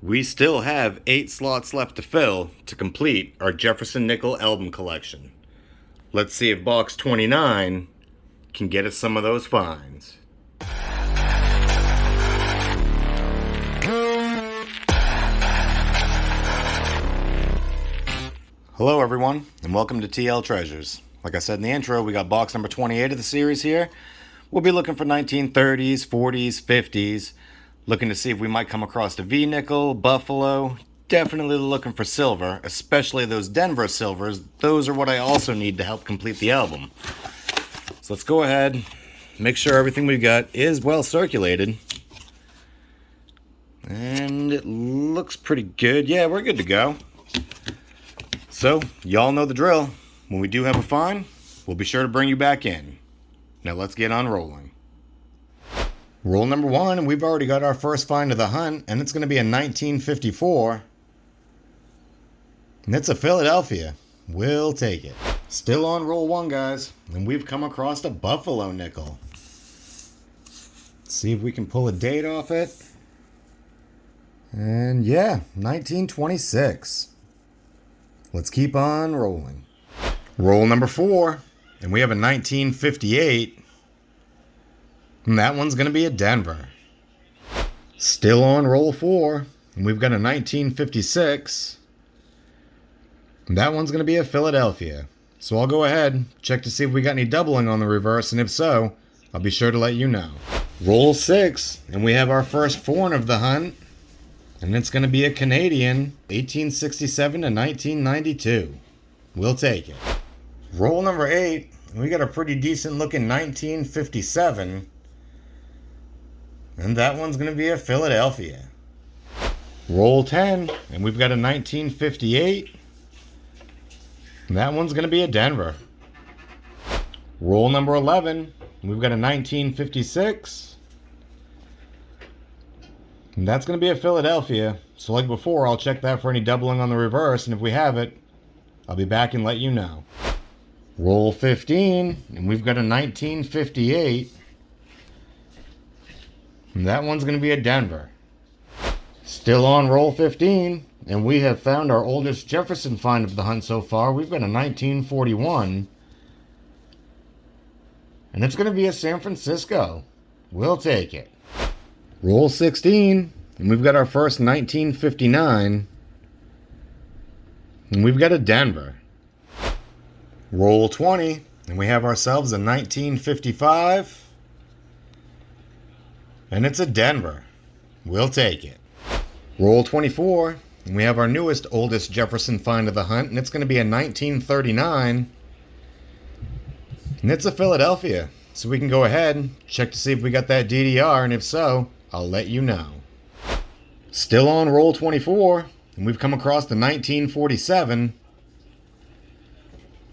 We still have 8 slots left to fill to complete our Jefferson Nickel album collection. Let's see if box 29 can get us some of those finds. Hello everyone, and welcome to TL Treasures. Like I said in the intro, we got box number 28 of the series here. We'll be looking for 1930s, 40s, 50s, looking to see if we might come across a V-nickel, Buffalo. Definitely looking for silver, especially those Denver silvers. Those are what I also need to help complete the album. So let's go ahead, make sure everything we've got is well circulated. And it looks pretty good. Yeah, we're good to go. So, y'all know the drill. When we do have a find, we'll be sure to bring you back in. Now let's get on rolling. Roll number 1, and we've already got our first find of the hunt, and it's going to be a 1954. And it's a Philadelphia. We'll take it. Still on roll 1, guys, and we've come across a Buffalo nickel. Let's see if we can pull a date off it. And yeah, 1926. Let's keep on rolling. Roll number 4, and we have a 1958. And that one's going to be a Denver. Still on roll 4, and we've got a 1956. And that one's going to be a Philadelphia. So I'll go ahead, check to see if we got any doubling on the reverse, and if so, I'll be sure to let you know. Roll 6, and we have our first foreign of the hunt. And it's going to be a Canadian, 1867 to 1992. We'll take it. Roll number 8, and we got a pretty decent looking 1957. And that one's going to be a Philadelphia. Roll 10, and we've got a 1958. And that one's going to be a Denver. Roll number 11, and we've got a 1956. And that's going to be a Philadelphia. So like before, I'll check that for any doubling on the reverse, and if we have it, I'll be back and let you know. Roll 15, and we've got a 1958. And that one's going to be a Denver. Still on roll 15, and we have found our oldest Jefferson find of the hunt so far. We've got a 1941. And it's going to be a San Francisco. We'll take it. Roll 16, and we've got our first 1959. And we've got a Denver. Roll 20, and we have ourselves a 1955. And it's a Denver. We'll take it. Roll 24, and we have our newest, oldest Jefferson find of the hunt, and it's going to be a 1939. And it's a Philadelphia. So we can go ahead and check to see if we got that DDR, and if so, I'll let you know. Still on roll 24, and we've come across the 1947.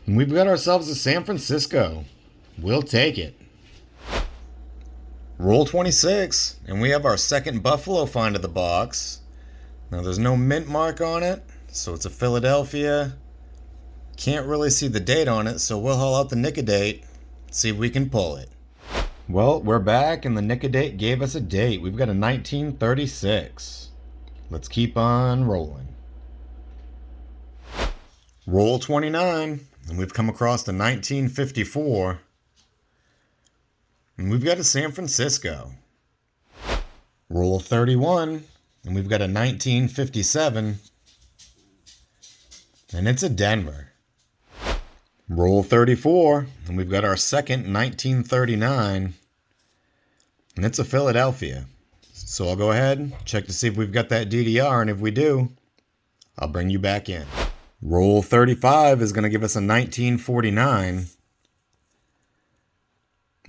And we've got ourselves a San Francisco. We'll take it. Roll 26, and we have our second Buffalo find of the box. Now there's no mint mark on it, so it's a Philadelphia. Can't really see the date on it, so we'll haul out the Nicodate, see if we can pull it. Well, we're back, and the Nicodate gave us a date. We've got a 1936. Let's keep on rolling. Roll 29, and we've come across the 1954. And we've got a San Francisco. Roll 31, and we've got a 1957. And it's a Denver. Roll 34, and we've got our second 1939. And it's a Philadelphia. So I'll go ahead, check to see if we've got that DDR, and if we do, I'll bring you back in. Roll 35 is going to give us a 1949.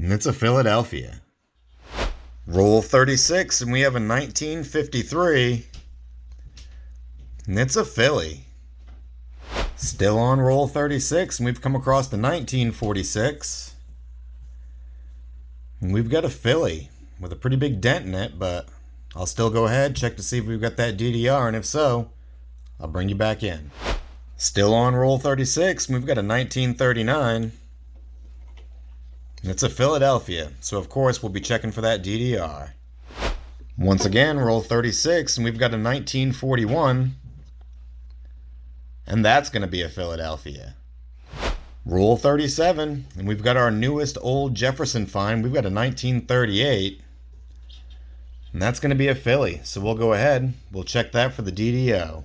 And it's a Philadelphia. Roll 36, and we have a 1953. And it's a Philly. Still on roll 36, and we've come across the 1946. And we've got a Philly with a pretty big dent in it, but I'll still go ahead, check to see if we've got that DDR, and if so, I'll bring you back in. Still on roll 36, and we've got a 1939. And it's a Philadelphia, so of course we'll be checking for that DDR. Once again, roll 36, and we've got a 1941. And that's going to be a Philadelphia. Roll 37, and we've got our newest old Jefferson find. We've got a 1938. And that's going to be a Philly. So we'll go ahead. We'll check that for the DDO.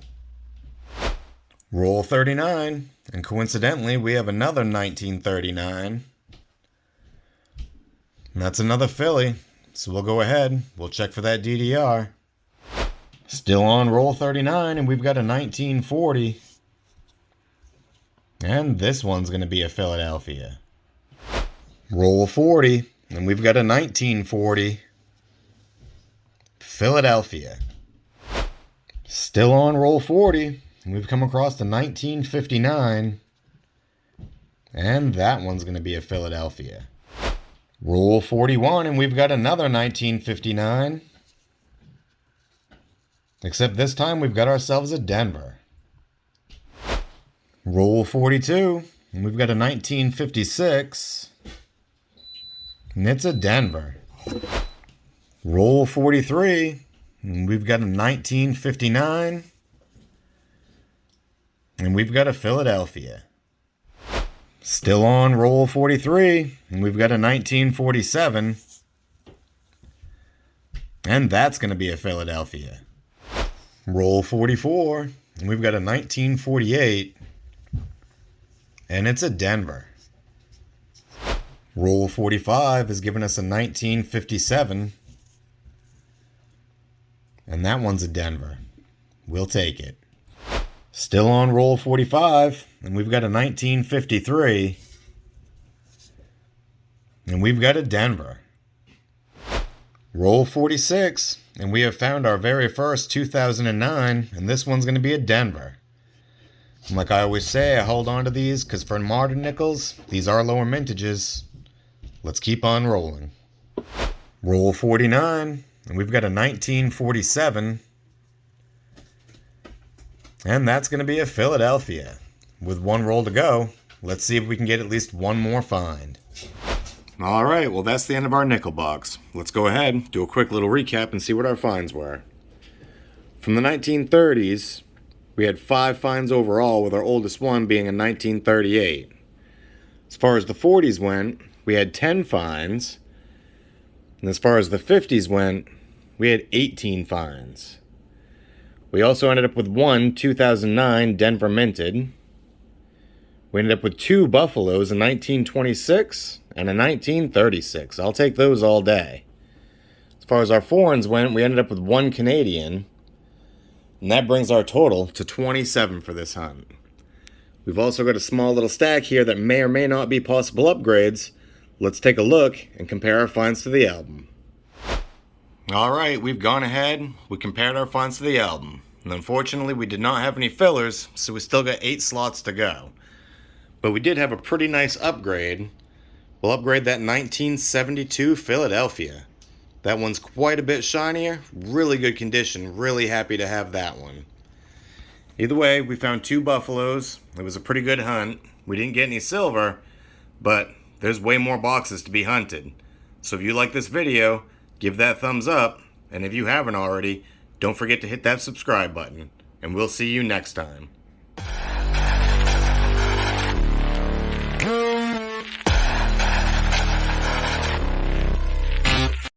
Roll 39, and coincidentally, we have another 1939. And that's another Philly. So we'll go ahead. We'll check for that DDR. Still on roll 39, and we've got a 1940. And this one's going to be a Philadelphia. Roll 40, and we've got a 1940. Philadelphia. Still on roll 40, and we've come across the 1959. And that one's going to be a Philadelphia. Roll 41, and we've got another 1959. Except this time we've got ourselves a Denver. Roll 42, and we've got a 1956. And it's a Denver. Roll 43, and we've got a 1959. And we've got a Philadelphia. Still on roll 43, and we've got a 1947. And that's going to be a Philadelphia. Roll 44, and we've got a 1948. And it's a Denver. Roll 45 has given us a 1957. And that one's a Denver. We'll take it. Still on roll 45, and we've got a 1953. And we've got a Denver. Roll 46, and we have found our very first 2009, and this one's going to be a Denver. And like I always say, I hold on to these because for modern nickels, these are lower mintages. Let's keep on rolling. Roll 49, and we've got a 1947. And that's going to be a Philadelphia. With one roll to go, let's see if we can get at least one more find. All right, well, that's the end of our nickel box. Let's go ahead, do a quick little recap, and see what our finds were. From the 1930s, we had 5 finds overall, with our oldest one being a 1938. As far as the 40s went, we had 10 finds. And as far as the 50s went, we had 18 finds. We also ended up with one 2009 Denver minted. We ended up with 2 Buffaloes, a 1926 and a 1936. I'll take those all day. As far as our foreigns went, we ended up with 1 Canadian. And that brings our total to 27 for this hunt. We've also got a small little stack here that may or may not be possible upgrades. Let's take a look and compare our finds to the album. Alright, we've gone ahead, we compared our finds to the album. And unfortunately we did not have any fillers, so we still got 8 slots to go. But we did have a pretty nice upgrade. We'll upgrade that 1972 Philadelphia. That one's quite a bit shinier, really good condition, really happy to have that one. Either way, we found 2 Buffaloes. It was a pretty good hunt. We didn't get any silver, but there's way more boxes to be hunted. So if you like this video, give that thumbs up, and if you haven't already, don't forget to hit that subscribe button, and we'll see you next time.